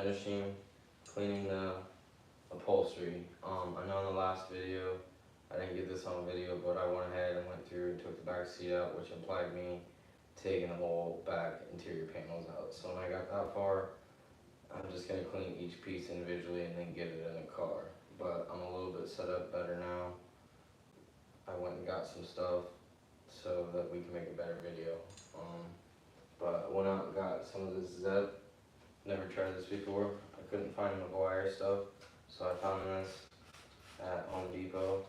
finishing cleaning the upholstery. I know in the last video, I didn't get this on video, but I went ahead and went through and took the back seat out, which implied me taking the whole back interior panels out. So when I got that far, I'm just going to clean each piece individually and then get it in the car. But I'm a little bit set up better now. I went and got some stuff so that we can make a better video. But I went out and got some of this Zep. Never tried this before. I couldn't find McGuire stuff, so I found this at Home Depot.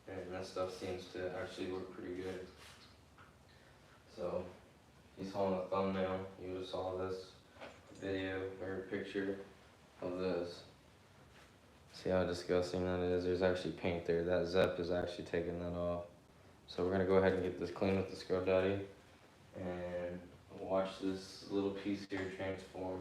And this stuff seems to actually work pretty good. So, he's holding a thumbnail. You just saw this video or picture of this. See how disgusting that is? There's actually paint there. That Zep is actually taking that off. So we're gonna go ahead and get this clean with the Scrub Daddy and watch this little piece here transform.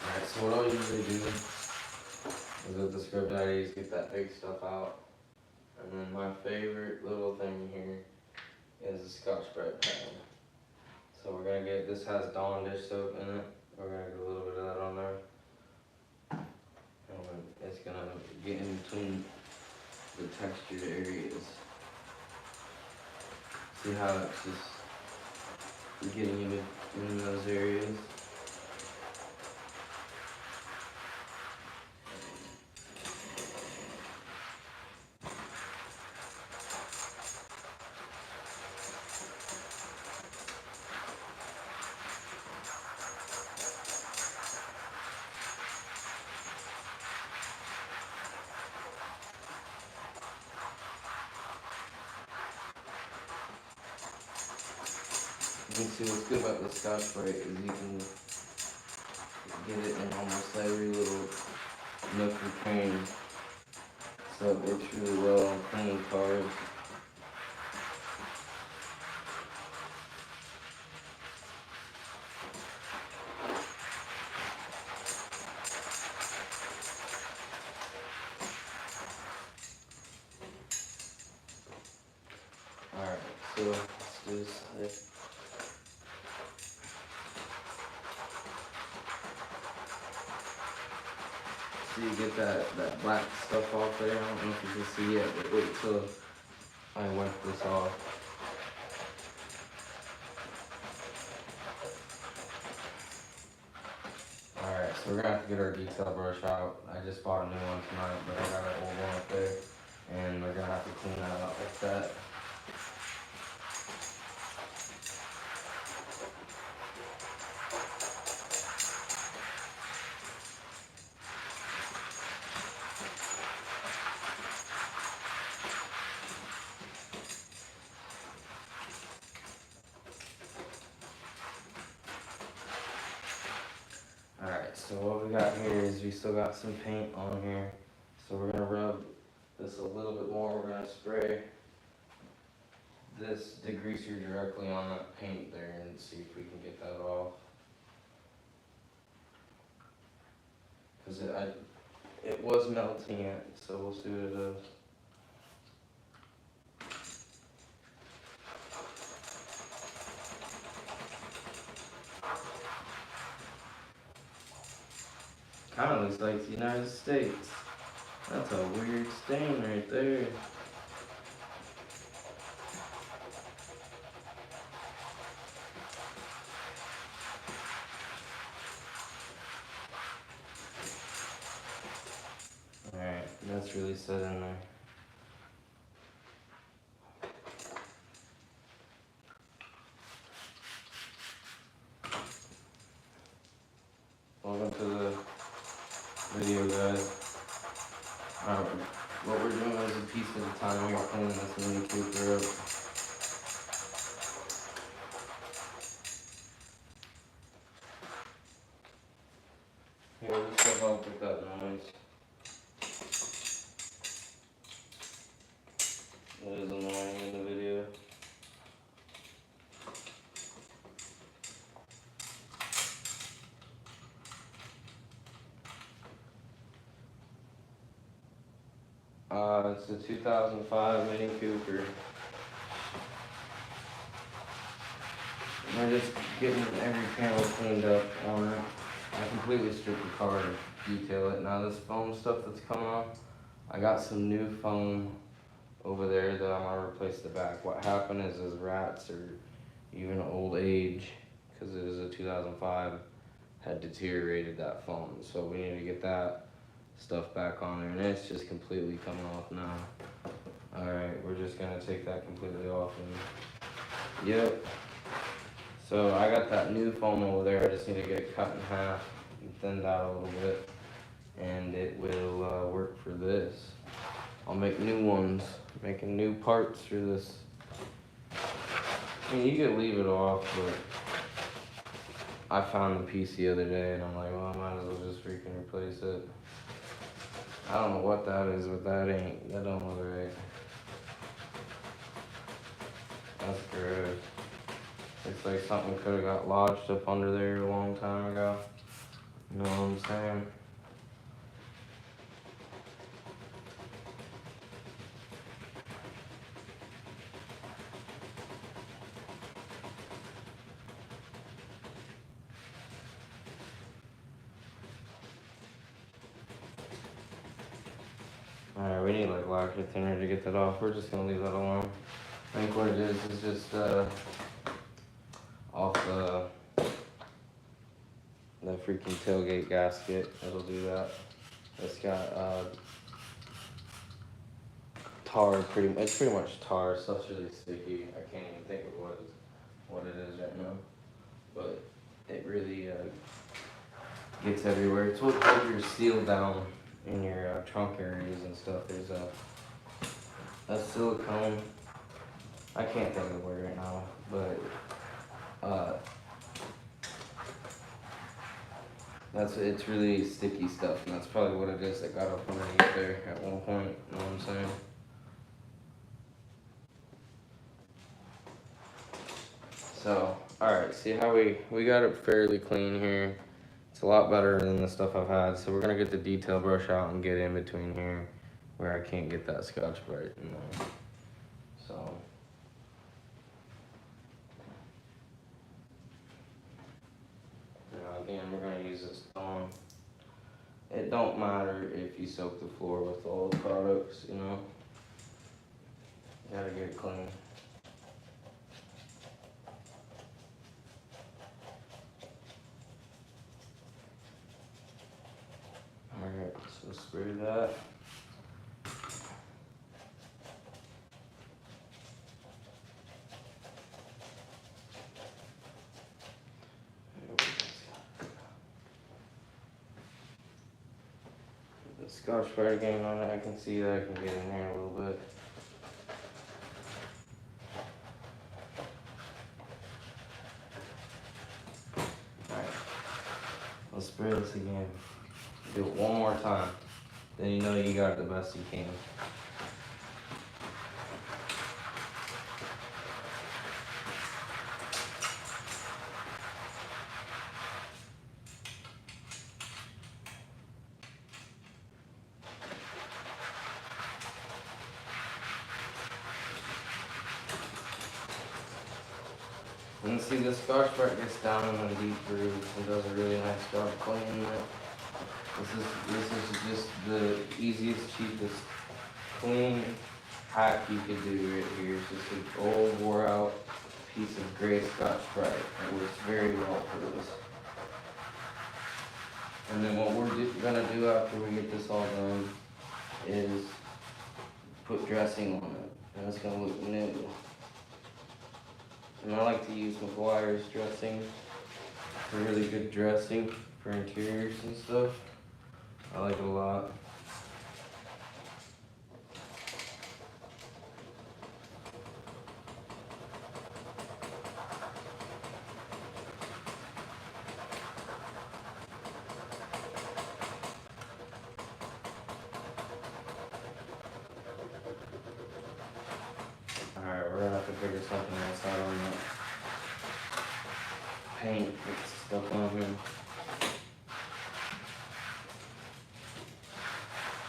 Alright, so what I'll usually do is with the Scrub Daddy is get that big stuff out. And then my favorite little thing here is the Scotch-Brite pad. So we're gonna get, this has Dawn dish soap in it. We're gonna get a little bit of that on there. And it's gonna get in between the textured areas. See how it's just getting in those areas. You can see what's good about the Scotch-Brite is you can get it in almost every little nook and cranny. So it works really well on cleaning cars. Alright, so let's do this side. So you get that black stuff off there. I don't know if you can see it, but wait till I wipe this off. Alright, so we're gonna have to get our detail brush out. I just bought a new one tonight, but I got an old one up there. And we're gonna have to clean that out like that. Alright, so what we got here is we still got some paint on here. So we're gonna rub this a little bit more. We're gonna spray this degreaser directly on that paint there and see if we can get that off. Because it was melting it, so we'll see what it does. Kind of looks like the United States. That's a weird stain right there. Alright, that's really set in there. Welcome to the video, guys. What we're doing is a piece at a time. We're cleaning this Mini Cooper up. Here, this will help with that noise. It is annoying in the video. It's a 2005 Mini Cooper. We're just getting every panel cleaned up on it. I completely stripped the car to detail it. Now this foam stuff that's coming off, I got some new foam over there that I'm gonna replace the back. What happened is rats or even old age, because it is a 2005, had deteriorated that foam. So we need to get that stuff back on there, and it's just completely coming off now. Alright, we're just gonna take that completely off and yep. So I got that new foam over there, I just need to get it cut in half and thinned out a little bit, and it will work for this. I'll make new ones, making new parts for this. I mean, you could leave it off, but I found the piece the other day and I'm like, well, I might as well just freaking replace it. I don't know what that is, but that don't look right. That's gross. It's like something could have got lodged up under there a long time ago. You know what I'm saying? Alright, we need like lacquer thinner to get that off. We're just gonna leave that alone. I think what it is just off the freaking tailgate gasket. It'll do that. It's got tar, it's pretty much tar. Stuff's really sticky. I can't even think of what it is right now. But it really gets everywhere. It's what holds your seal down in your trunk areas and stuff. There's a silicone. I can't think of the word right now, but it's really sticky stuff, and that's probably what it is that got up underneath there at one point. You know what I'm saying? So, alright, see how we got it fairly clean here. It's a lot better than the stuff I've had. So we're gonna get the detail brush out and get in between here where I can't get that Scotch-Brite in there. So. Now again, we're gonna use this stone. It don't matter if you soak the floor with oil products, you know. You gotta get it clean. Alright, so spray that. The Scotch-Brite again on it, I can see that I can get in there a little bit. Alright, let's spray this again. Do it one more time, then you know you got it the best you can. And see, the Scotch-Brite gets down in the deep grooves and does a really nice job cleaning it. This is just the easiest, cheapest, clean hack you could do right here. It's just an old, wore out piece of gray Scotch-Brite. It works very well for this. And then what we're gonna do after we get this all done is put dressing on it, and it's gonna look new. And I like to use McGuire's dressing for really good dressing for interiors and stuff. I like it a lot. Alright, we're gonna have to figure something else out on that paint that's stuck on here.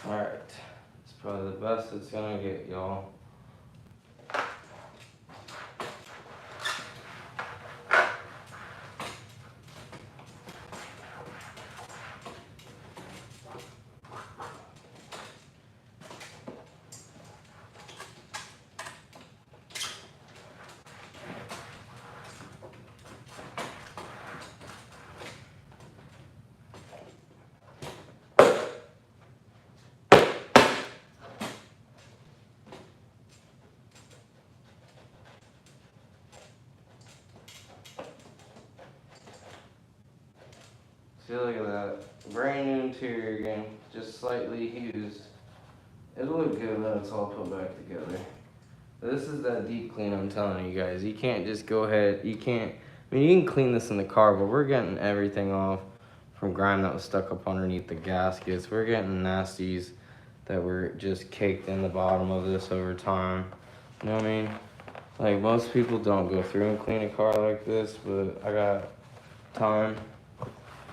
Alright, it's probably the best it's gonna get, y'all. See, look at that. Brand new interior again, just slightly used. It'll look good when it's all put back together. This is that deep clean I'm telling you guys. You can't just go ahead, you can't, I mean, you can clean this in the car, but we're getting everything off from grime that was stuck up underneath the gaskets. We're getting nasties that were just caked in the bottom of this over time. You know what I mean? Like, most people don't go through and clean a car like this, but I got time.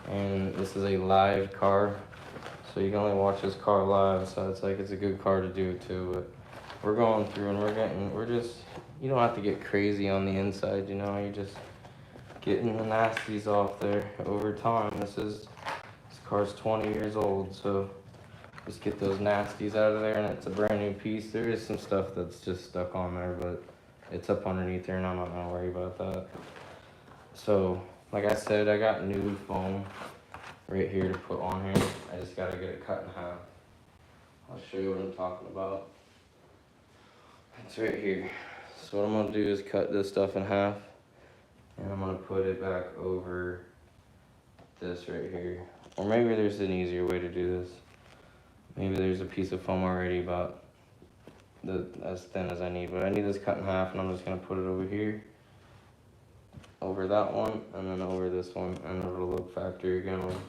And this is a live car, so you can only watch this car live, so it's like, it's a good car to do it too. But we're going through and you don't have to get crazy on the inside, you know, you're just getting the nasties off there over time. This car's 20 years old, so just get those nasties out of there, and it's a brand new piece. There is some stuff that's just stuck on there, but it's up underneath there, and I'm not gonna worry about that. So, like I said, I got new foam right here to put on here. I just gotta get it cut in half. I'll show you what I'm talking about. It's right here. So what I'm gonna do is cut this stuff in half, and I'm gonna put it back over this right here. Or maybe there's an easier way to do this. Maybe there's a piece of foam already about as thin as I need, but I need this cut in half, and I'm just gonna put it over here, over that one, and then over this one, and it'll look factory again. We'll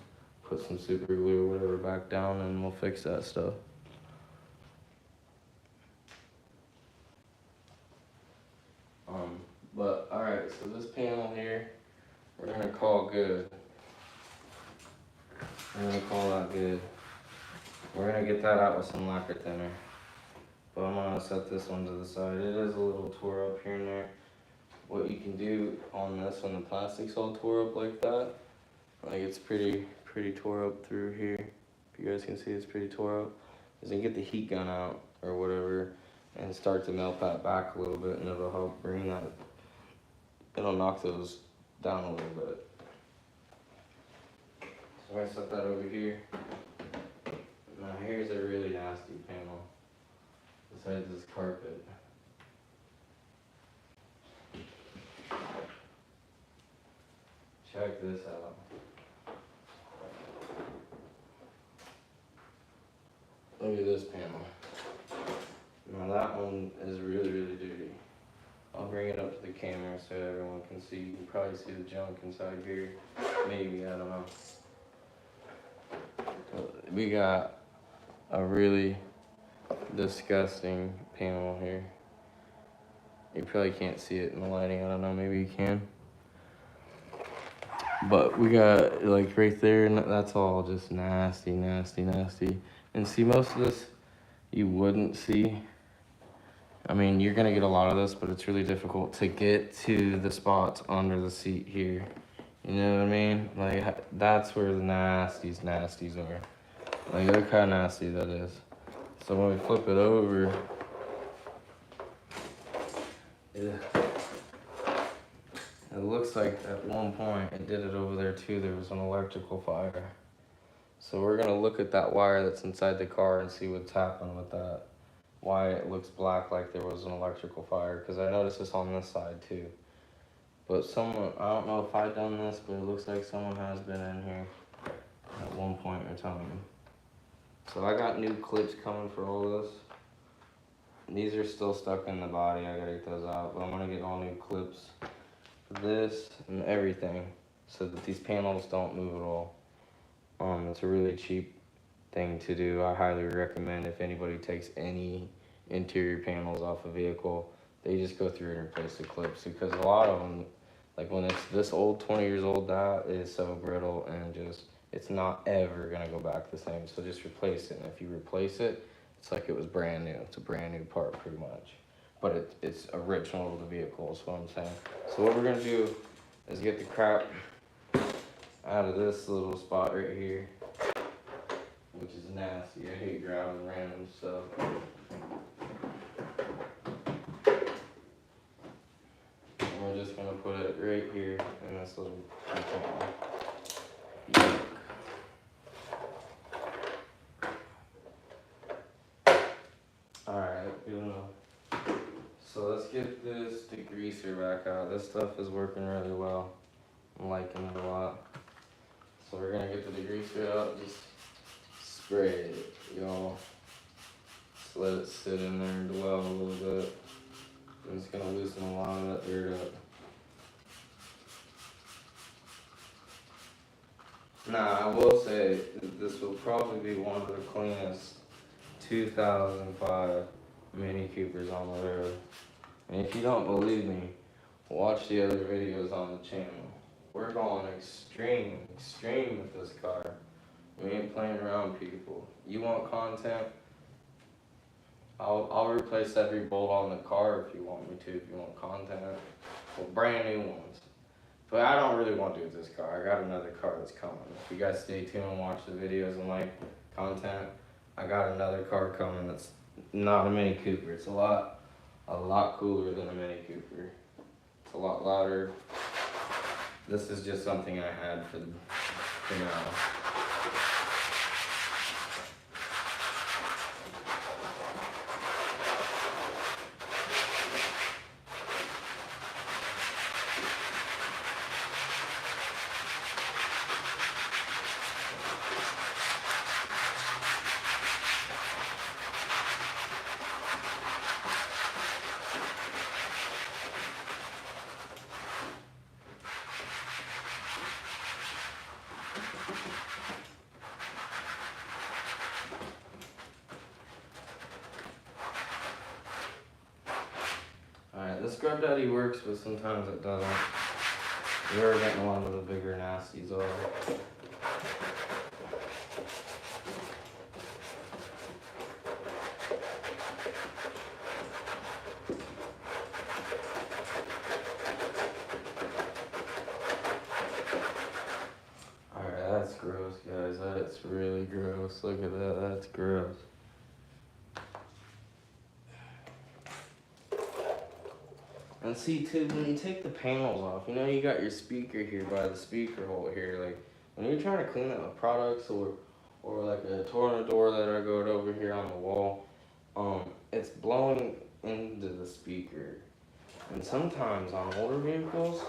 put some super glue or whatever back down, and we'll fix that stuff. But alright, so this panel here, we're gonna call good. We're gonna call that good. We're gonna get that out with some lacquer thinner. But I'm gonna set this one to the side. It is a little tore up here and there. What you can do on this, when the plastic's all tore up like that, like it's pretty tore up through here. If you guys can see, it's pretty tore up. Is then get the heat gun out or whatever and start to melt that back a little bit, and it'll help bring that. It'll knock those down a little bit. So I set that over here. Now here's a really nasty panel besides this carpet. Check this out. Look at this panel. Now that one is really dirty. I'll bring it up to the camera so everyone can see. You can probably see the junk inside here. Maybe, I don't know. We got a really disgusting panel here. You probably can't see it in the lighting. I don't know, maybe you can. But we got, like, right there, and that's all just nasty. And see, most of this you wouldn't see. I mean, you're gonna get a lot of this, but it's really difficult to get to the spots under the seat here. You know what I mean? Like, that's where the nasties are. Like, look how nasty that is. So when we flip it over, it looks like at one point it did it over there too. There was an electrical fire. So we're gonna look at that wire that's inside the car and see what's happened with that. Why it looks black like there was an electrical fire, because I noticed this on this side too. But someone, I don't know if I done this, but it looks like someone has been in here at one point in time. So I got new clips coming for all this. These are still stuck in the body, I gotta get those out, but I'm gonna get all new clips for this and everything so that these panels don't move at all. It's a really cheap thing to do. I highly recommend if anybody takes any interior panels off a vehicle, they just go through and replace the clips, because a lot of them, like when it's this old, 20 years old, that is so brittle and just, it's not ever gonna go back the same. So just replace it, and if you replace it, It's like it was brand new. It's a brand new part pretty much. But it's original to the vehicle is what I'm saying. So what we're gonna do is get the crap out of this little spot right here, which is nasty. I hate grabbing random stuff. And we're just gonna put it right here in this little container. Yuck. Alright, good enough. So let's get this degreaser back out. This stuff is working really well. I'm liking it a lot. So we're gonna get the degreaser out, just spray it, y'all. Just let it sit in there and dwell a little bit. And it's gonna loosen a lot of that dirt up. Now, I will say that this will probably be one of the cleanest 2005 Mini Coopers on the road. And if you don't believe me, watch the other videos on the channel. We're going extreme with this car. We ain't playing around, people. You want content? I'll replace every bolt on the car if you want me to, if you want content. Well, brand new ones. But I don't really want to do with this car. I got another car that's coming. If you guys stay tuned and watch the videos and like content, I got another car coming that's not a Mini Cooper. It's a lot cooler than a Mini Cooper. It's a lot louder. This is just something I had for now. Alright, the Scrub Daddy works, but sometimes it doesn't. We're getting one of the bigger nasties off. Alright, that's gross, guys. That's really gross. Look at that. That's gross. And see too, when you take the panels off, you know you got your speaker here by the speaker hole here. Like when you're trying to clean that with products or like a tornador that I got over here on the wall, it's blowing into the speaker. And sometimes on older vehicles,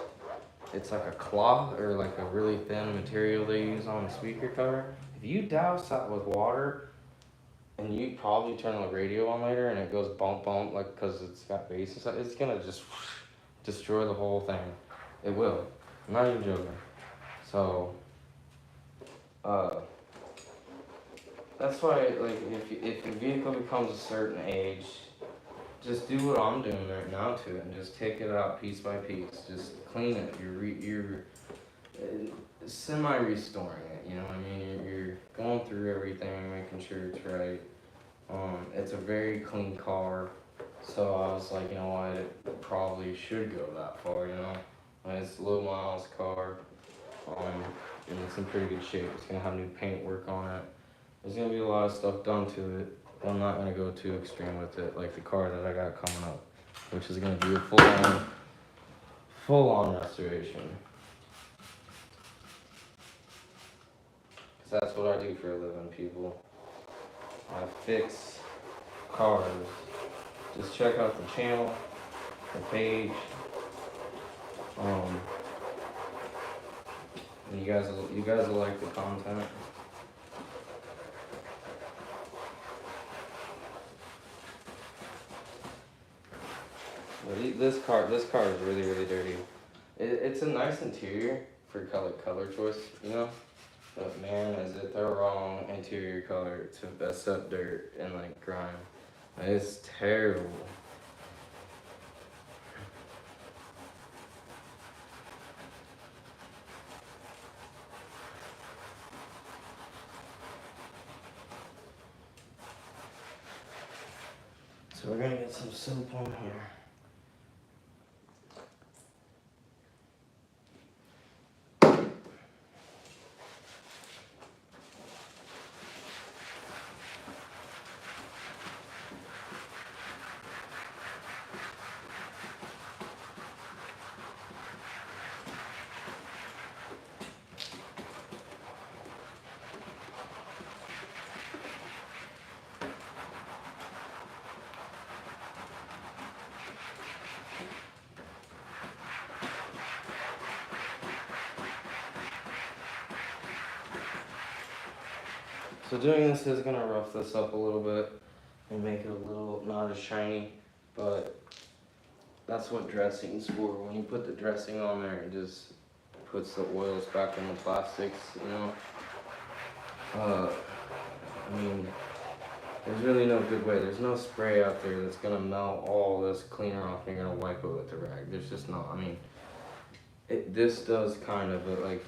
it's like a cloth or like a really thin material they use on the speaker cover. If you douse that with water, and you probably turn the radio on later and it goes bump bump, like, because it's got bass and stuff, it's gonna just destroy the whole thing. It will. I'm not even joking. So that's why, like, if your vehicle becomes a certain age, just do what I'm doing right now to it and just take it out piece by piece. Just clean it. You're semi-restoring it, you know what I mean? You're going through everything, making sure it's right. It's a very clean car, so I was like, you know what, it probably should go that far, you know? It's a low miles car, and it's in pretty good shape. It's gonna have new paint work on it. There's gonna be a lot of stuff done to it, but I'm not gonna go too extreme with it, like the car that I got coming up, which is gonna be a full-on restoration. That's what I do for a living, people. I fix cars. Just check out the channel, the page. And you guys will like the content. But this car is really, really dirty. It's a nice interior for color choice, you know. But man, is it the wrong interior color to accept dirt and like grime. It's terrible. So we're gonna get some soap on here. So doing this is gonna rough this up a little bit and make it a little not as shiny, but that's what dressing's for. When you put the dressing on there, it just puts the oils back in the plastics, you know. I mean, there's really no good way. There's no spray out there that's gonna melt all this cleaner off and you're gonna wipe it with the rag. There's just not. I mean, this does kind of, but like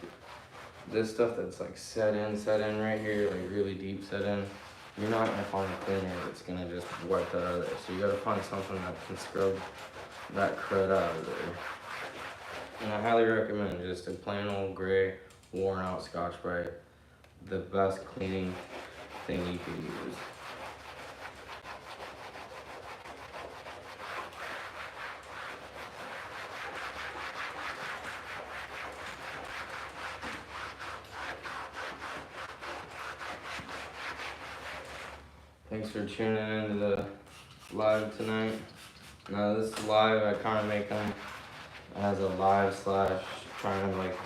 this stuff that's like set in right here, like really deep set in, you're not gonna find a cleaner that's gonna just wipe that out of there. So you gotta find something that can scrub that crud out of there. And I highly recommend just a plain old gray, worn out Scotch-Brite. The best cleaning thing you can use. Thanks for tuning into the live tonight. Now this live, I kind of make them as a live slash trying to like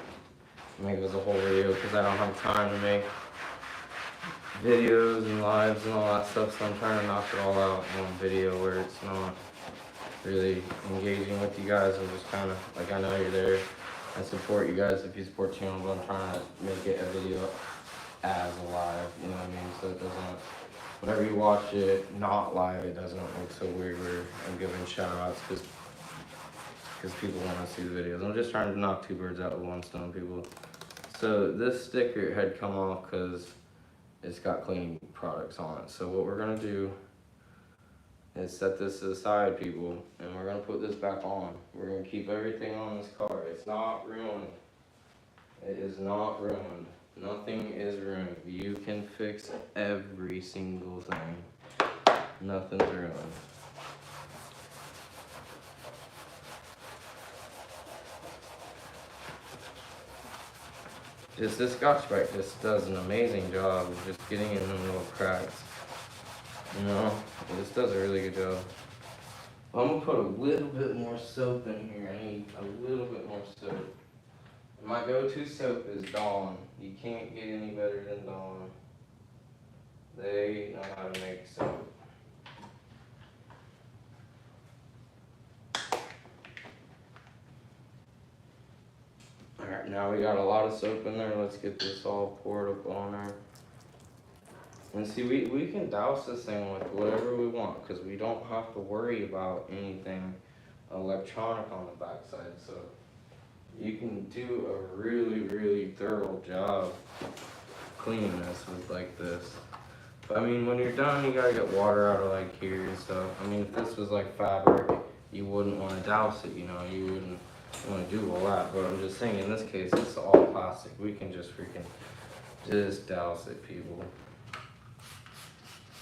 make it as a whole video because I don't have time to make videos and lives and all that stuff, so I'm trying to knock it all out in one video where it's not really engaging with you guys. I'm just kind of like, I know you're there. I support you guys if you support the channel, but I'm trying to make it a video as a live, you know what I mean? So it doesn't, whenever you watch it not live, it doesn't look so weird where I'm giving shout outs because people want to see the videos. I'm just trying to knock two birds out with one stone, people. So this sticker had come off because it's got cleaning products on it. So what we're gonna do is set this aside, people, and we're gonna put this back on. We're gonna keep everything on this car. It's not ruined. It is not ruined. Nothing is ruined. You can fix every single thing. Nothing's ruined. Just this Scotch-Brite just does an amazing job of just getting in them little cracks. You know, this does a really good job. I'm gonna put a little bit more soap in here. I need a little bit more soap. My go-to soap is Dawn. You can't get any better than Dawn. They know how to make soap. Alright, now we got a lot of soap in there. Let's get this all poured up on there. And see, we can douse this thing with whatever we want because we don't have to worry about anything electronic on the backside. So you can do a really, really thorough job cleaning this with like this. But I mean, when you're done, you gotta get water out of like here and stuff. I mean, if this was like fabric, you wouldn't want to douse it, you know, you wouldn't want to do all that. But I'm just saying, in this case, it's all plastic. We can just freaking just douse it, people.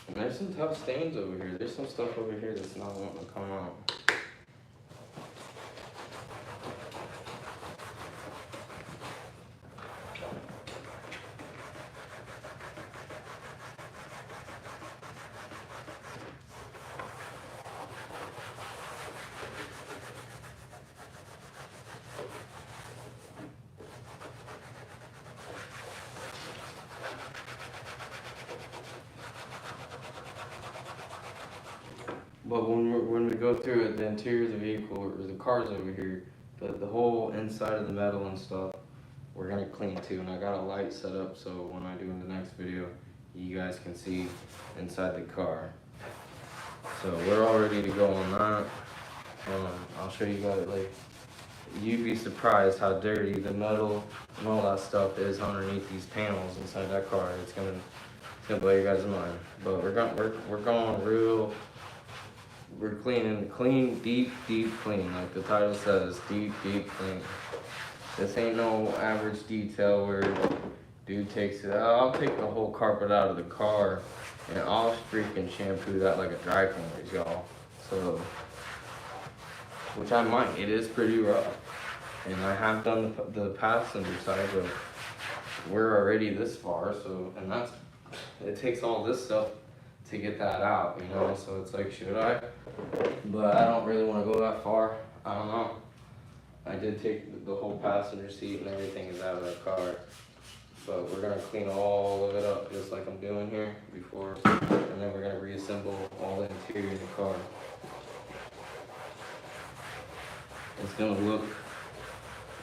And there's some tough stains over here. There's some stuff over here that's not wanting to come out. But when we go through it, the interior of the vehicle, or the car's over here, the whole inside of the metal and stuff, we're gonna clean too. And I got a light set up so when I do in the next video, you guys can see inside the car. So we're all ready to go on that. I'll show you guys, like, you'd be surprised how dirty the metal and all that stuff is underneath these panels inside that car. It's gonna blow you guys' mind. But we're going we're clean, deep clean, like the title says, deep clean. This ain't no average detail where dude takes it out. I'll take the whole carpet out of the car and I'll freaking shampoo that like a dry cleaners, y'all. So, which I might. It is pretty rough, and I have done the passenger side, but we're already this far. So, and that's, it takes all this stuff to get that out, you know. So it's like, should I? But I don't really want to go that far. I don't know. I did take the whole passenger seat and everything is out of the car. But we're gonna clean all of it up just like I'm doing here before, and then we're gonna reassemble all the interior in the car. It's gonna look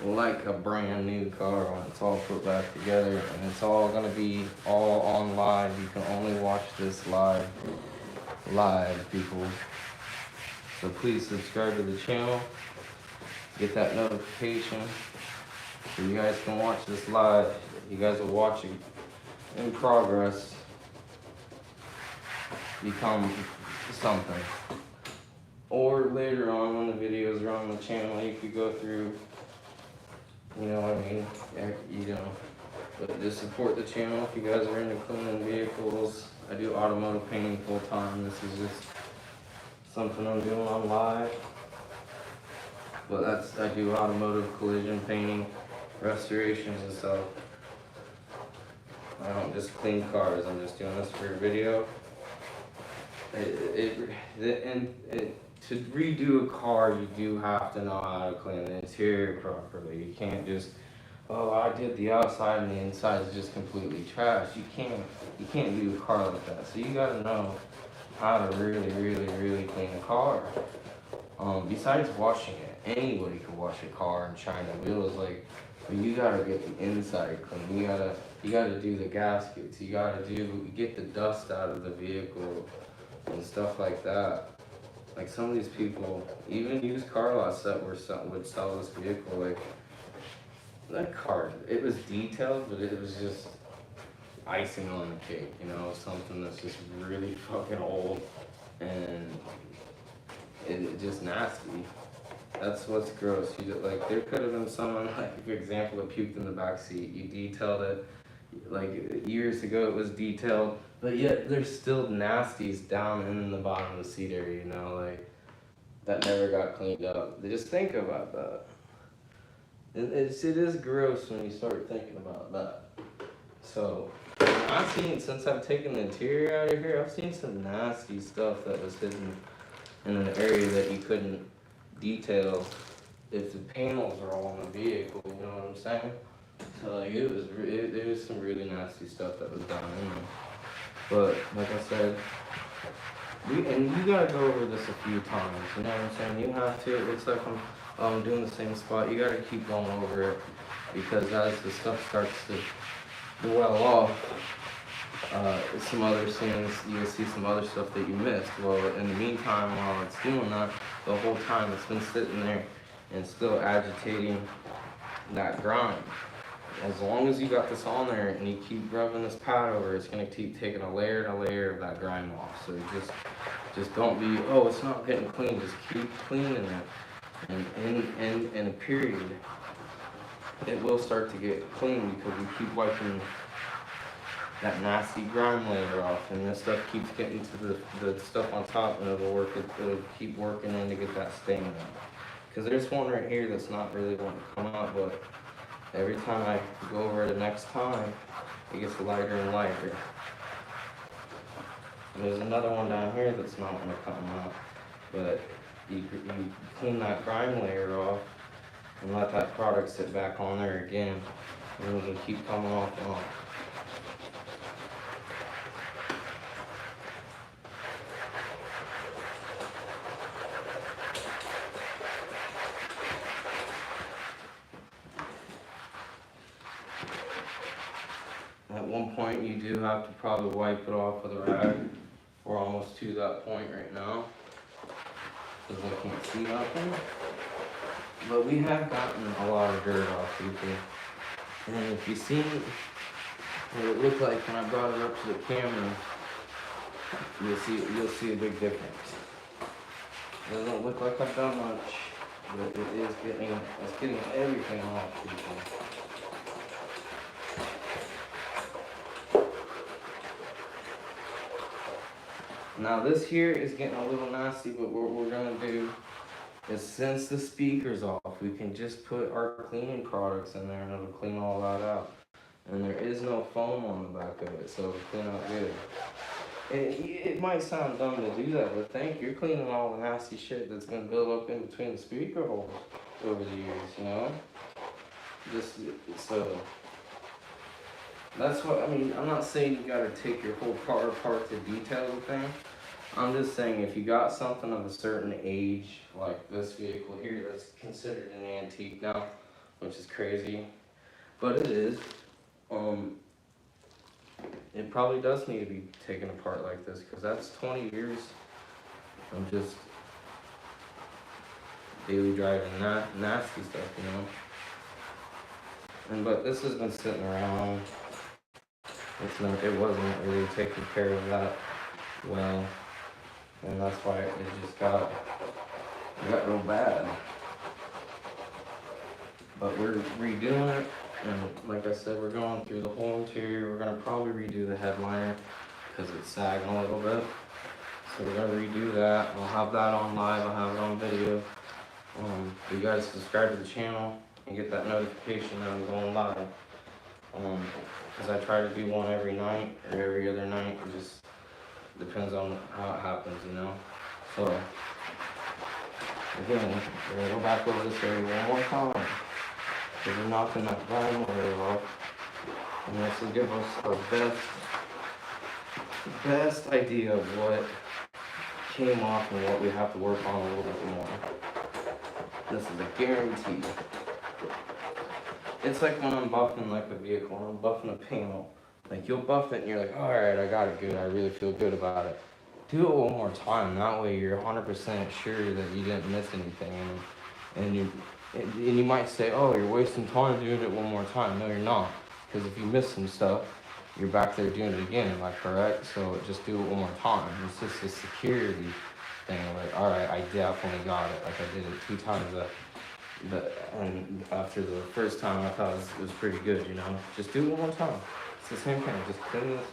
like a brand new car when it's all put back together, and it's all gonna be all on live. You can only watch this live, people. So please subscribe to the channel, get that notification, so you guys can watch this live. You guys will watch it in progress become something. Or later on when the videos are on the channel, you could go through, you know what I mean? Yeah, you know, but just support the channel if you guys are into cleaning vehicles. I do automotive painting full time. This is just something I'm doing on live. But I do automotive collision painting, restorations and stuff. I don't just clean cars, I'm just doing this for a video. To redo a car, you do have to know how to clean the interior properly. You can't just, oh, I did the outside and the inside is just completely trash. You can't do a car like that. So you gotta know how to really clean a car. Besides washing it, anybody can wash a car and shine the wheels, like, but you gotta get the inside clean. You gotta do the gaskets. You gotta get the dust out of the vehicle and stuff like that. Like some of these people, even used car lots that would sell this vehicle, like that car, it was detailed, but it was just icing on the cake, you know, something that's just really fucking old and it just nasty. That's what's gross. Like there could have been someone, like for example, that puked in the back seat. You detailed it, like years ago it was detailed, but yet there's still nasties down in the bottom of the seat area, you know, like that never got cleaned up. Just think about that. It is gross when you start thinking about that. So I've seen, since I've taken the interior out of here, I've seen some nasty stuff that was hidden in an area that you couldn't detail if the panels are all in the vehicle, you know what I'm saying? So like there was some really nasty stuff that was down in there. But like I said, and you gotta go over this a few times, you know what I'm saying? You have to. It looks like I'm doing the same spot. You gotta keep going over it, because as the stuff starts to well off, some other things, you'll see some other stuff that you missed. Well, in the meantime, while it's doing that, the whole time it's been sitting there and still agitating that grime. As long as you got this on there and you keep rubbing this pad over, it's gonna keep taking a layer and a layer of that grime off. So just don't be, oh, it's not getting clean. Just keep cleaning it, and in a period, it will start to get clean because you keep wiping that nasty grime layer off, and this stuff keeps getting to the stuff on top, and it'll keep working in to get that stain out. Because there's one right here that's not really wanting to come out, but every time I go over it the next time, it gets lighter and lighter. And there's another one down here that's not going to come out, but you clean that grime layer off and let that product sit back on there again, and it'll keep coming off and off. At one point, you do have to probably wipe it off with a rag. We're almost to that point right now, because I can't see nothing. But we have gotten a lot of dirt off, people. And if you see what it looked like when I brought it up to the camera, you'll see a big difference. Doesn't look like I've done much, but it's getting everything off, people. Now this here is getting a little nasty, but what we're gonna do is, since the speaker's off, we can just put our cleaning products in there and it'll clean all that out. And there is no foam on the back of it, so it'll clean out good. It might sound dumb to do that, but think you're cleaning all the nasty shit that's gonna build up in between the speaker holes over the years, you know? Just so that's what I mean. I'm not saying you gotta take your whole car apart to detail the thing. I'm just saying if you got something of a certain age, like this vehicle here, that's considered an antique now, which is crazy, but it is. It probably does need to be taken apart like this, because that's 20 years of just daily driving, nasty stuff, you know. But this has been sitting around. It wasn't really taking care of that well, and that's why it just got real bad. But we're redoing it. And like I said, we're going through the whole interior. We're going to probably redo the headliner because it's sagging a little bit. So we're going to redo that. I'll have that on live. I'll have it on video. You guys subscribe to the channel and get that notification that I'm going live. Because I try to do one every night or every other night. It just depends on how it happens, you know. So, again, we're going to go back over this area one more time. So we're knocking that grime layer off, and this will give us our best idea of what came off and what we have to work on a little bit more. This is a guarantee. It's like when I'm buffing like a vehicle, when I'm buffing a panel. Like you'll buff it and you're like, all right, I got it good. I really feel good about it. Do it one more time. That way you're 100% sure that you didn't miss anything, and you might say, oh, you're wasting time doing it one more time. No, you're not. Because if you miss some stuff, you're back there doing it again. Am I correct? So just do it one more time. It's just a security thing. Like, all right, I definitely got it. Like I did it 2 times. And after the first time, I thought it was pretty good, you know. Just do it one more time. It's the same thing. Just clean this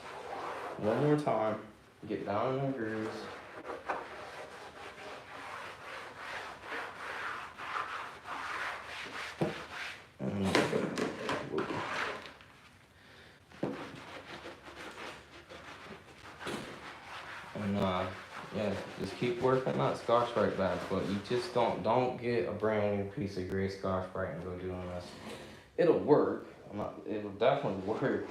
one more time. Get down in the grooves. Yeah, just keep working that Scotch-Brite back, but you just don't get a brand new piece of gray Scotch-Brite and go doing this. It'll work. It'll definitely work,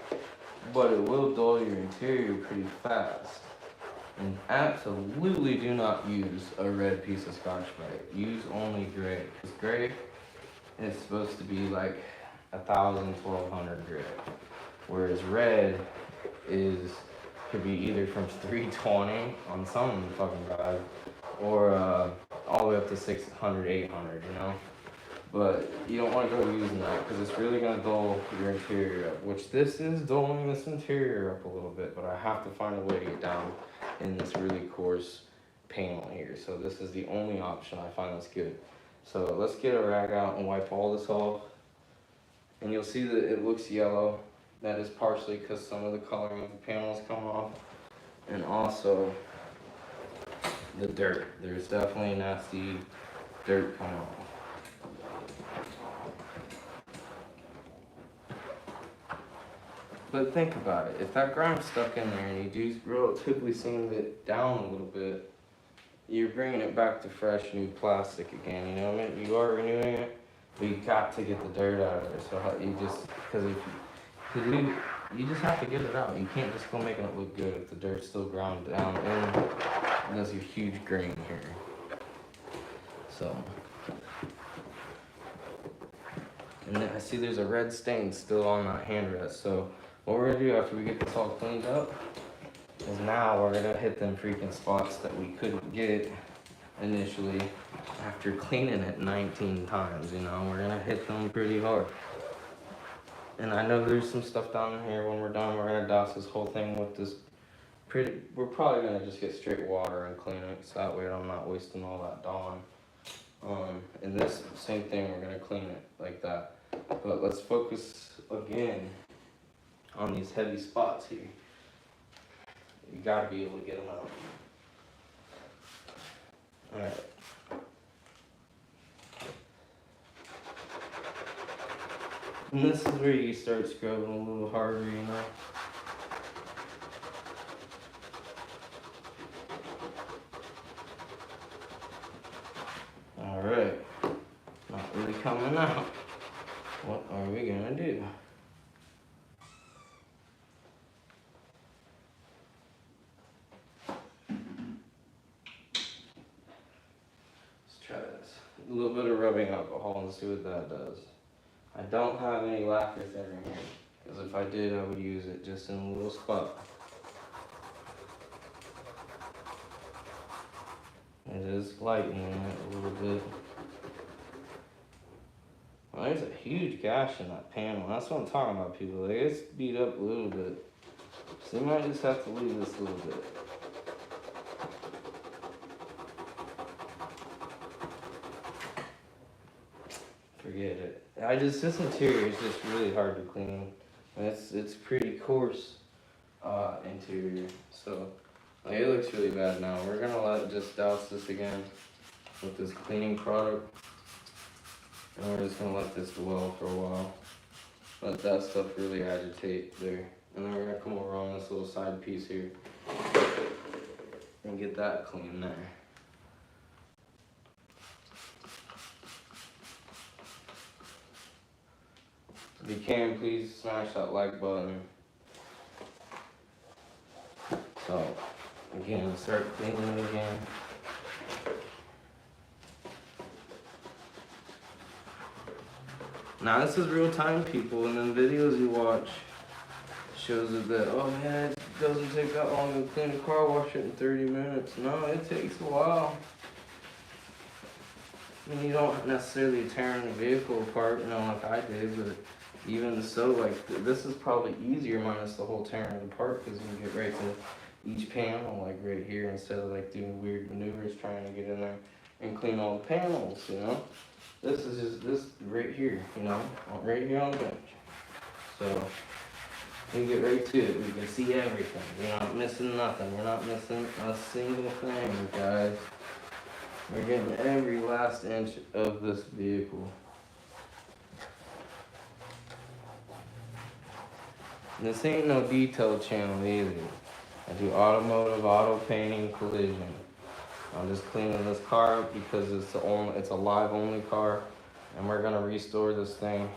but it will dull your interior pretty fast. And absolutely do not use a red piece of Scotch-Brite. Use only gray. Because gray is supposed to be like 1,000, 1,200 grit, whereas red could be either from 320 on some fucking guys, or all the way up to 600, 800, you know. But you don't want to go using that because it's really going to dull your interior up, which this is dulling this interior up a little bit, but I have to find a way to get down in this really coarse panel here. So this is the only option I find that's good. So let's get a rag out and wipe all this off. And you'll see that it looks yellow. That is partially because some of the coloring of the panels come off. And also the dirt. There's definitely nasty dirt coming off. But think about it. If that grime's stuck in there and you do relatively sand it down a little bit, you're bringing it back to fresh new plastic again, you know what I mean? You are renewing it, but you got to get the dirt out of there. So you just, because you just have to get it out. You can't just go making it look good if the dirt's still ground down and there's a huge grain here. So, and then I see there's a red stain still on that handrest. So what we're gonna do after we get this all cleaned up is now we're gonna hit them freaking spots that we couldn't get initially after cleaning it 19 times, you know. We're gonna hit them pretty hard. And I know there's some stuff down here. When we're done, we're gonna douse this whole thing with this we're probably gonna just get straight water and clean it, so that way I'm not wasting all that Dawn. And this same thing, we're gonna clean it like that. But let's focus again on these heavy spots here. You gotta be able to get them out. Alright. And this is where you start scrubbing a little harder, you know. Alright. Not really coming out. What are we gonna do? Let's try this. A little bit of rubbing alcohol and see what that does. I don't have any lacquer thinner here, because if I did, I would use it just in a little spot. It is lightening it a little bit. Well, there's a huge gash in that panel. That's what I'm talking about, people. Like, it's beat up a little bit. So you might just have to leave this a little bit. Forget it. This interior is just really hard to clean. It's pretty coarse interior. So like, it looks really bad now. We're gonna just douse this again with this cleaning product. And we're just gonna let this dwell for a while. Let that stuff really agitate there. And then we're gonna come over on this little side piece here and get that clean there. If you can, please smash that like button. So, again, start cleaning it again. Now this is real time, people, and then videos you watch shows it that, oh man, it doesn't take that long to clean a car, wash it in 30 minutes. No, it takes a while. I mean, you don't necessarily tear the vehicle apart, you know, like I did, but even so, like, this is probably easier minus the whole tearing it apart, because you can get right to each panel, like right here, instead of like doing weird maneuvers trying to get in there and clean all the panels, you know? This is just this right here, you know, right here on the bench. So we get right to it. We can see everything. We're not missing nothing. We're not missing a single thing, guys. We're getting every last inch of this vehicle. And this ain't no detail channel either. I do automotive, auto painting, collision. I'm just cleaning this car up because it's a live only car, and we're gonna restore this thing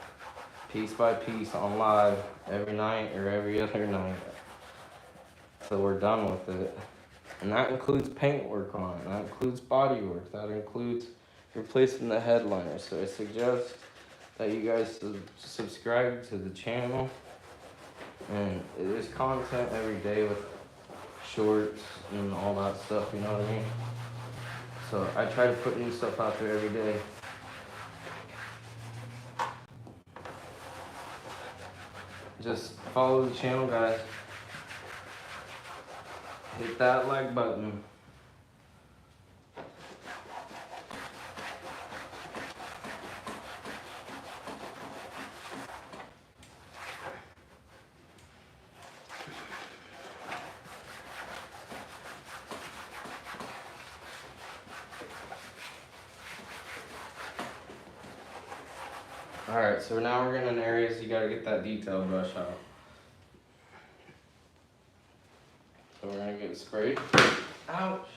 piece by piece on live every night or every other night. So we're done with it. And that includes paint work on it, that includes body work, that includes replacing the headliner. So I suggest that you guys subscribe to the channel. And there's content every day with shorts and all that stuff, you know what I mean? So I try to put new stuff out there every day. Just follow the channel, guys. Hit that like button. Alright, so now we're getting in areas you gotta get that detail brush out. So we're gonna get it sprayed. Ouch!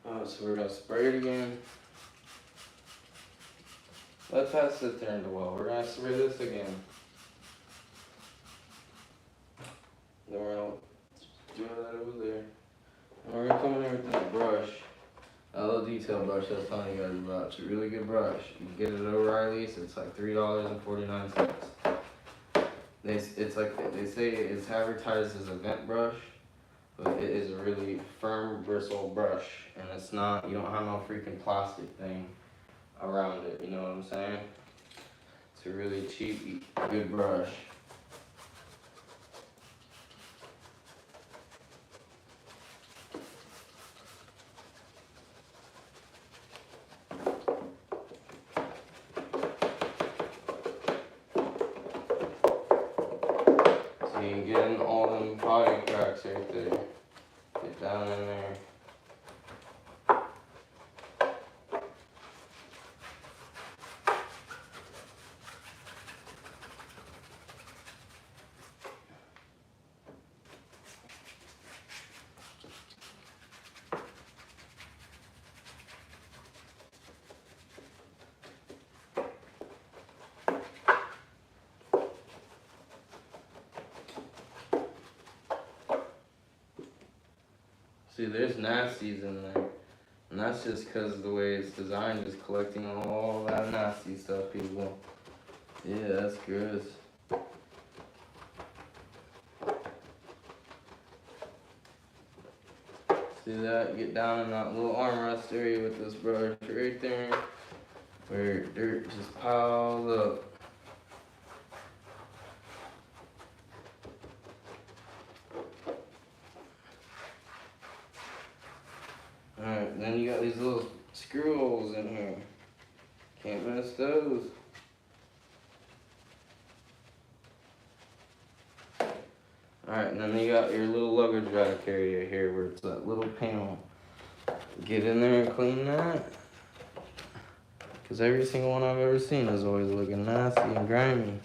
So we're gonna spray it again. Let that sit there and dwell. We're gonna spray this again. Then we're gonna do that over there. And we're gonna come in here with that brush. That little detail brush I was telling you guys about. It's a really good brush. You can get it at O'Reilly's. It's like $3.49. It's like they say it's advertised as a vent brush, but it is a really firm, bristle brush, and it's not. You don't have no freaking plastic thing around it. You know what I'm saying? It's a really cheap, good brush. get in all them potty cracks right there. Get down in there. See, there's nasties in there. And that's just because of the way it's designed, just collecting all that nasty stuff, people. Yeah, that's gross. See that? Get down in that little armrest area with this brush right there, where dirt just piles up. Alright, then you got these little screw holes in here. Can't miss those. Alright, and then you got your little luggage rack area here where it's that little panel. Get in there and clean that. Because every single one I've ever seen is always looking nasty and grimy.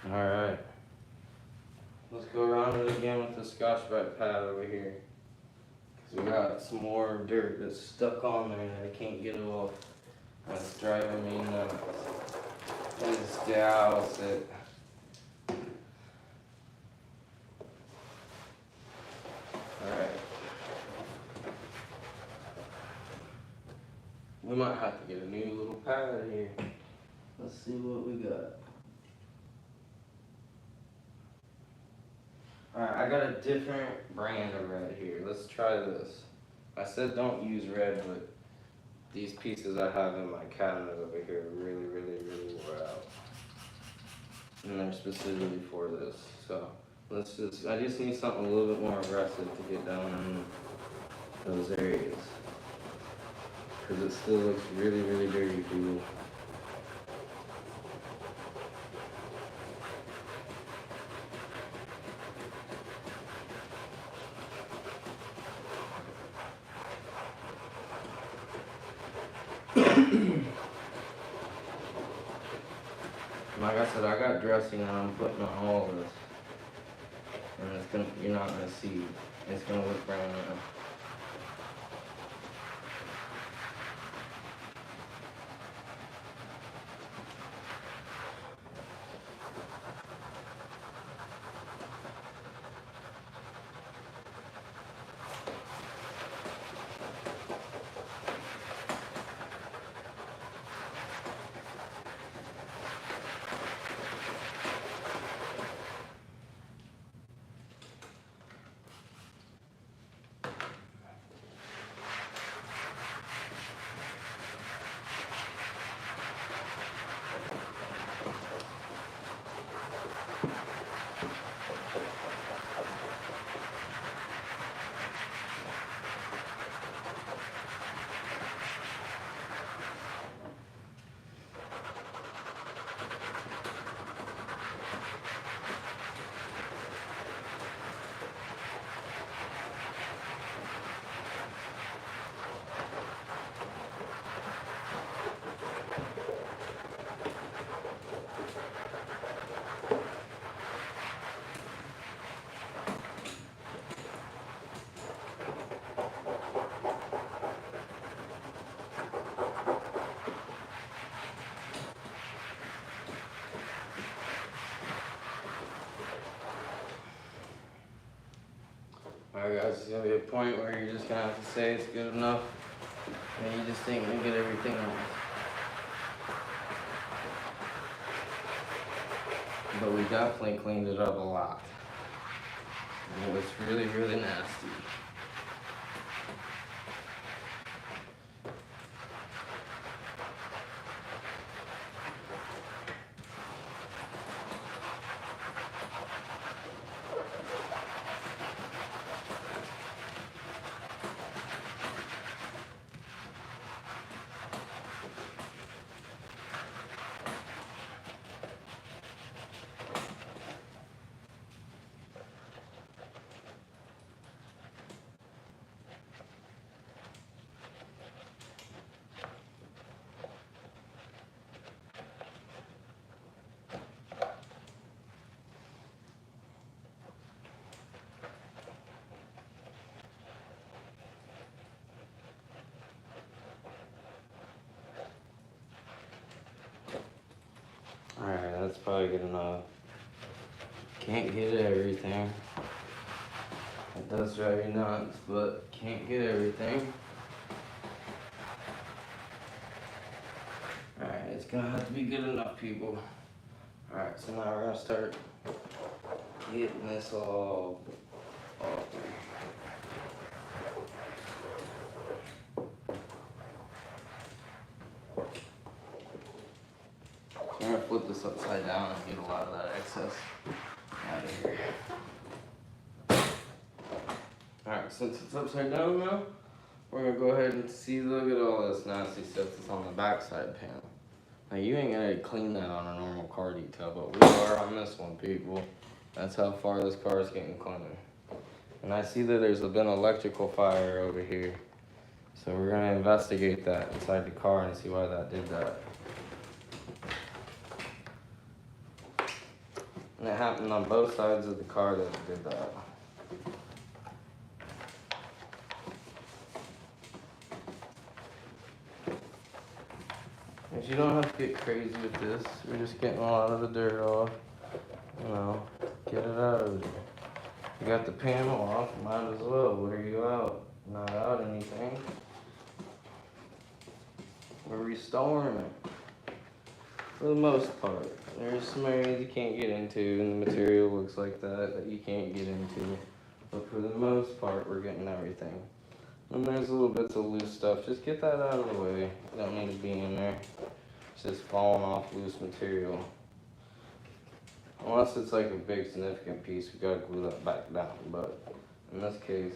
Alright, let's go around it again with the Scotch-Brite pad over here. Because we got some more dirt that's stuck on there that I can't get it off. That's driving me nuts. Let's douse it. Alright. We might have to get a new little pad here. Let's see what we got. Alright, I got a different brand of red here. Let's try this. I said don't use red, but these pieces I have in my cabinet over here really wore out. And they're specifically for this. So I just need something a little bit more aggressive to get down in those areas. Because it still looks really dirty, people. Like I said, I got dressing that I'm putting on all of this. And you're not gonna see. It's gonna look brown now. Alright guys, it's gonna be a point where you're just gonna have to say it's good enough and you just ain't gonna get everything off. But we definitely cleaned it up a lot. And it was really nasty. probably good enough. Can't get everything. It does drive you nuts, but can't get everything. Alright, it's gonna have to be good enough, people. Alright, so now we're gonna start getting this all through. I'm gonna flip this upside down and get a lot of that excess out of here. Alright, since it's upside down now, we're gonna go ahead and see, look at all this nasty stuff that's on the backside panel. Now you ain't gonna clean that on a normal car detail, but we are on this one, people. That's how far this car is getting cleaner. And I see that there's been electrical fire over here. So we're gonna investigate that inside the car and see why that did that. And it happened on both sides of the car that it did that. But you don't have to get crazy with this. We're just getting a lot of the dirt off. You know, get it out of there. You got the panel off, might as well. What are you out? Not out anything. We're restoring it. For the most part. There's some areas you can't get into, and the material looks like that you can't get into. But for the most part, we're getting everything. And there's little bits of loose stuff. Just get that out of the way. You don't need to be in there. It's just falling off loose material. Unless it's like a big significant piece, we gotta glue that back down. But in this case,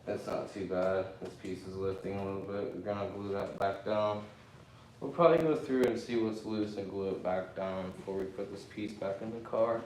it's not too bad. This piece is lifting a little bit. We're gonna glue that back down. We'll probably go through and see what's loose and glue it back down before we put this piece back in the car.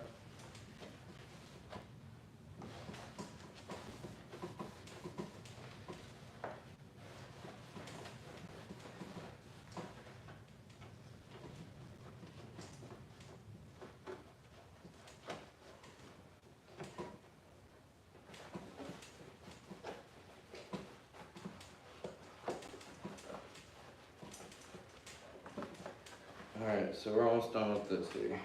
Alright, so we're almost done with this here.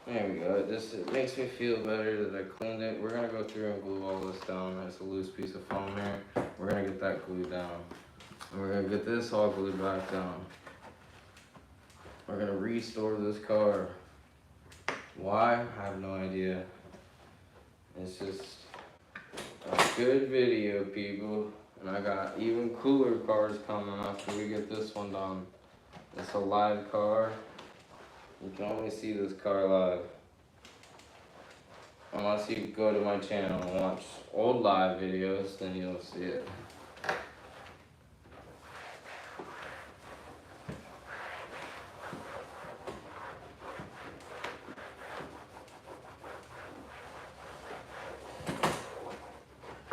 There we go. It makes me feel better that I cleaned it. We're going to go through and glue all this down. There's a loose piece of foam here. We're going to get that glued down. And we're going to get this all glued back down. We're going to restore this car. Why? I have no idea. It's just a good video, people. And I got even cooler cars coming after we get this one done. It's a live car. You can only see this car live. Unless you go to my channel and watch old live videos, then you'll see it.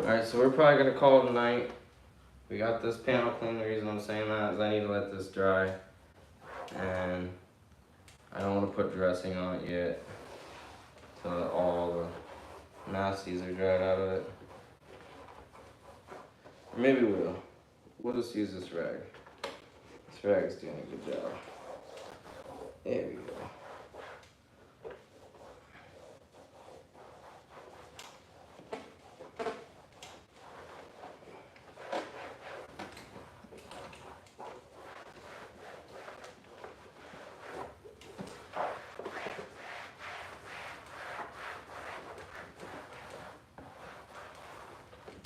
Alright, so we're probably gonna call it a night. We got this panel clean. The reason I'm saying that is I need to let this dry. And I don't want to put dressing on it yet so that all the nasties are dried out of it. Or maybe we'll just use this rag. This rag's doing a good job. There we go.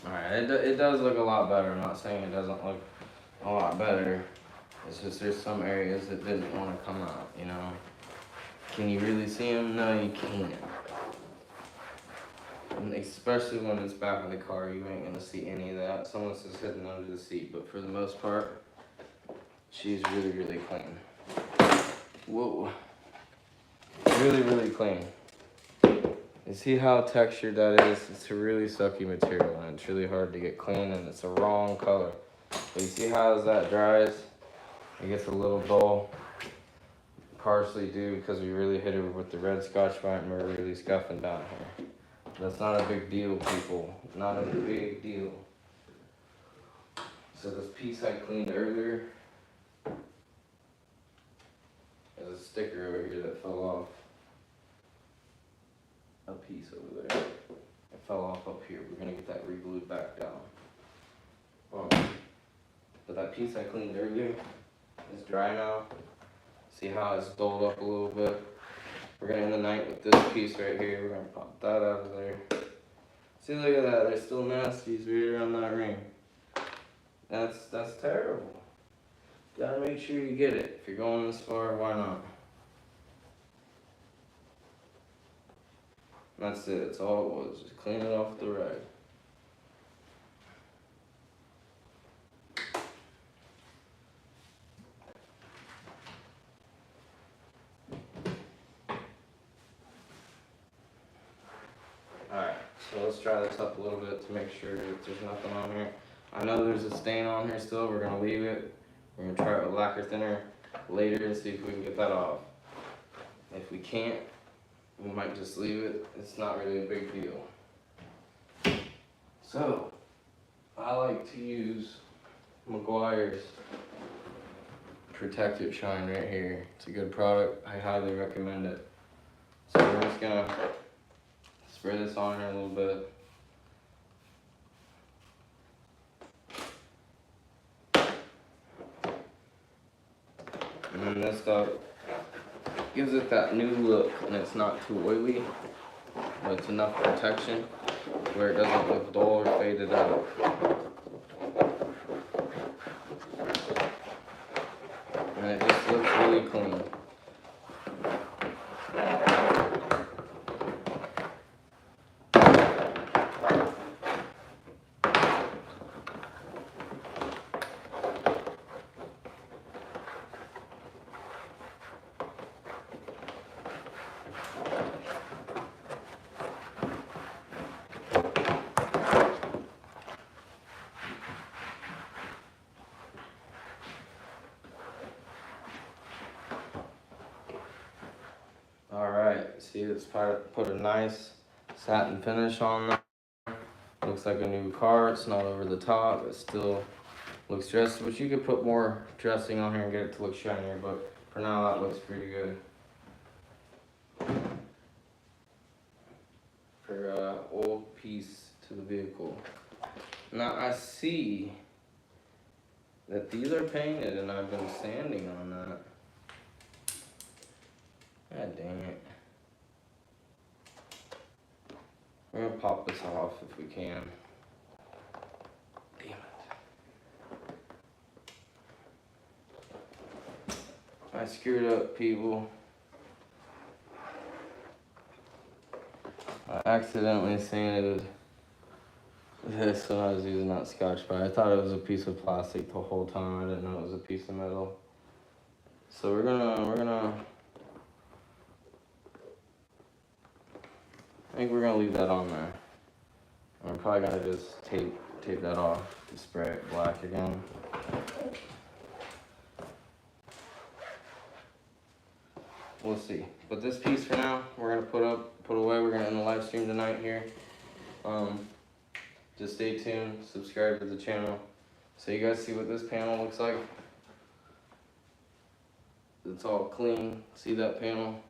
Alright, it does look a lot better. I'm not saying it doesn't look a lot better. It's just there's some areas that didn't want to come out, you know. Can you really see them? No, you can't. And especially when it's back in the car, you ain't gonna see any of that. Someone's just hidden under the seat, but for the most part, she's really, really clean. Whoa. Really, really clean. You see how textured that is? It's a really sucky material and it's really hard to get clean and it's a wrong color. But you see how as that dries, it gets a little dull. Partially due because we really hit it with the red Scotch-Brite and we're really scuffing down here. That's not a big deal, people. Not a big deal. So this piece I cleaned earlier is sticker over here that fell off. A piece over there. It fell off up here. We're gonna get that re-glued back down. But that piece I cleaned earlier is dry now. See how it's dulled up a little bit? We're gonna end the night with this piece right here. We're gonna pop that out of there. See, look at that. There's still nasties right around that ring. That's terrible. Gotta make sure you get it. If you're going this far, why not? That's it. That's all it was. Just clean it off the rag. Alright, so let's dry this up a little bit to make sure that there's nothing on here. I know there's a stain on here still. We're going to leave it. We're going to try it with lacquer thinner later and see if we can get that off. If we can't, we might just leave it. It's not really a big deal. So, I like to use Meguiar's Protect It Shine right here. It's a good product. I highly recommend it. So we're just going to spray this on here a little bit. And then this stuff gives it that new look, and it's not too oily, but it's enough protection where it doesn't look dull or faded out. And it just looks really clean. Alright, see, it's put a nice satin finish on there. Looks like a new car. It's not over the top. It still looks dressed, but you could put more dressing on here and get it to look shinier, but for now that looks pretty good. For old piece to the vehicle. Now I see that these are painted and I've been sanding on that. God dang it. We're gonna pop this off if we can. Damn it. I screwed up, people. I accidentally sanded this when I was using that Scotch-Brite. I thought it was a piece of plastic the whole time. I didn't know it was a piece of metal. So we're gonna I think we're gonna leave that on there. We're probably gonna just tape that off to spray it black again. We'll see. But this piece for now, we're gonna put away. We're gonna end the live stream tonight here. Just stay tuned, subscribe to the channel, so you guys see what this panel looks like. It's all clean. See that panel?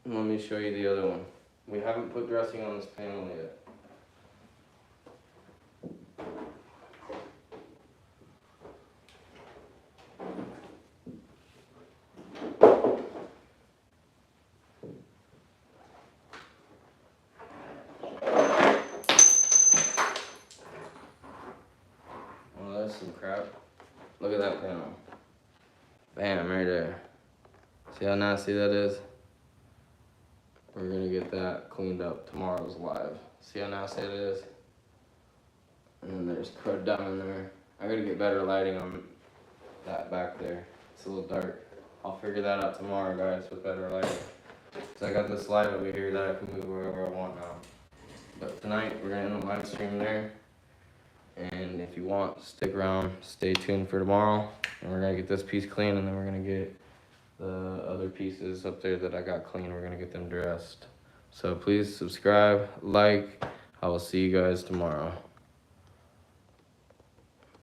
And let me show you the other one. We haven't put dressing on this panel yet. Oh, that's some crap. Look at that panel. Bam, right there. See how nasty that is? We're gonna get that cleaned up tomorrow's live. See how nasty it is? And then there's crud down in there. I gotta get better lighting on that back there. It's a little dark. I'll figure that out tomorrow, guys, with better lighting. So I got this light over here that I can move wherever I want now. But tonight, we're gonna end the live stream there. And if you want, stick around, stay tuned for tomorrow. And we're gonna get this piece clean, and then we're gonna get the other pieces up there that I got clean. We're gonna get them dressed. So please subscribe, like. I will see you guys tomorrow.